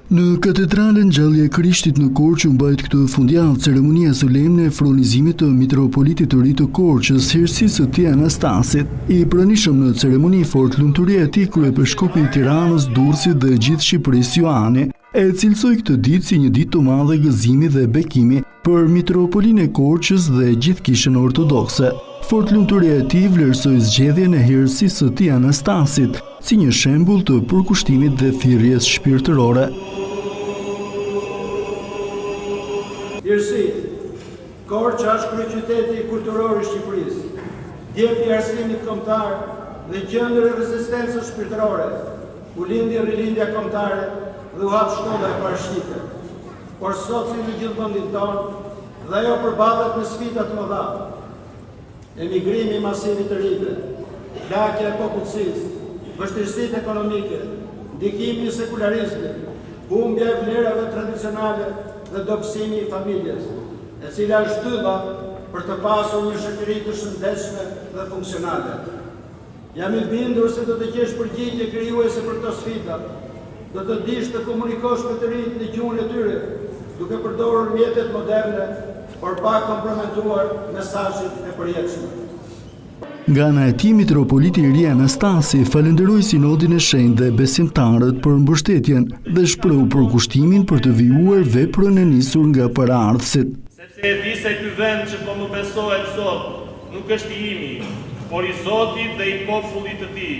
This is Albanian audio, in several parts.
Në katedralen Gjallja e Krishtit në Korçë u mbajt këtë fundjavë ceremonia solemne e fronizimit të mitropolitit të ri të Korçës, Herësisë së tij Anastasit. I pranishëm në ceremoni fort lumturia e tij kryepiskupi i Tiranës, Durrësit dhe gjithë Shqipërisë Ioani, e cilësoi këtë ditë si një ditë të madhe gëzimi dhe bekimi për mitropolinë e Korçës dhe gjithë kishën ortodokse. Fort lumturia e tij vlerësoi zgjedhjen e Herësisë së tij Anastasit si një shembull të përkushtimit dhe thirrjes shpirtërore. Herësi, Korça është kryeqyteti kulturor i Shqipërisë, djep i arsimit kombëtar dhe qendër e rezistencës shpirtërore, ku lindi rilindja kombëtare dhe u hap shkolla e parashqipe. Por sot si në gjithë vendin tonë, dhe ajo përballet me sfida të mëdha. Emigrimi masiv i të rinjve, lakja e popullsisë, vështirësitë ekonomike, ndikimi i sekularizmit, humbja e vlerave tradicionale dhe dobësimi i familjes, e cila është shtylla për të pasur një shoqëri të shëndetshme dhe funksionale. Jam i bindur se do të gjesh përgjigje krijuese për këto sfida, do të dish të komunikosh me të rinjt në gjuhën e tyre, duke përdorur mjetet moderne, por pa komprometuar mesazhin e përjetshëm. Nga ana e tij, mitropoliti i ri Anastasi falenderoi sinodin e shenjtë dhe besimtarët për mbështetjen dhe shprehu përkushtimin për të vijuar veprën e nisur nga paraardhësit. Sepse e di se ky vend që po më besohet sot nuk është i imi, por i Zotit dhe i popullit të tij.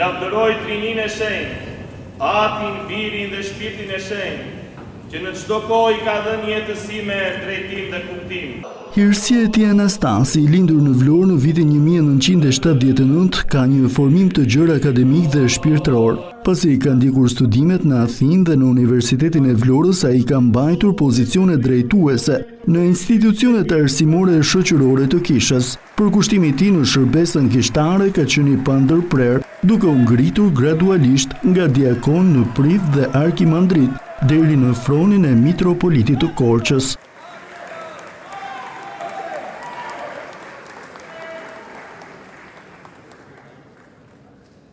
Lavdëroj Trininë e shenjtë, Atin, Birin dhe Shpirtin e shenjtë, që në çdo kohë i ka dhënë jetësime, drejtim dhe kuptim. Herësia e tij Anastasi, lindur në Vlorë në vitin 1979, ka një formim të gjerë akademik dhe shpirtëror. Pasi ka ndjekur studimet në Athinë dhe në Universitetin e Vlorës, ai ka mbajtur pozicione drejtuese në institucionet arsimore e shoqërore të kishës. Përkushtimi i tij në shërbesën kishtare ka qenë i pandërprer, duke u ngritur gradualisht nga diakon në priv dhe arkimandrit deri në fronin e mitropolitit të Korçës.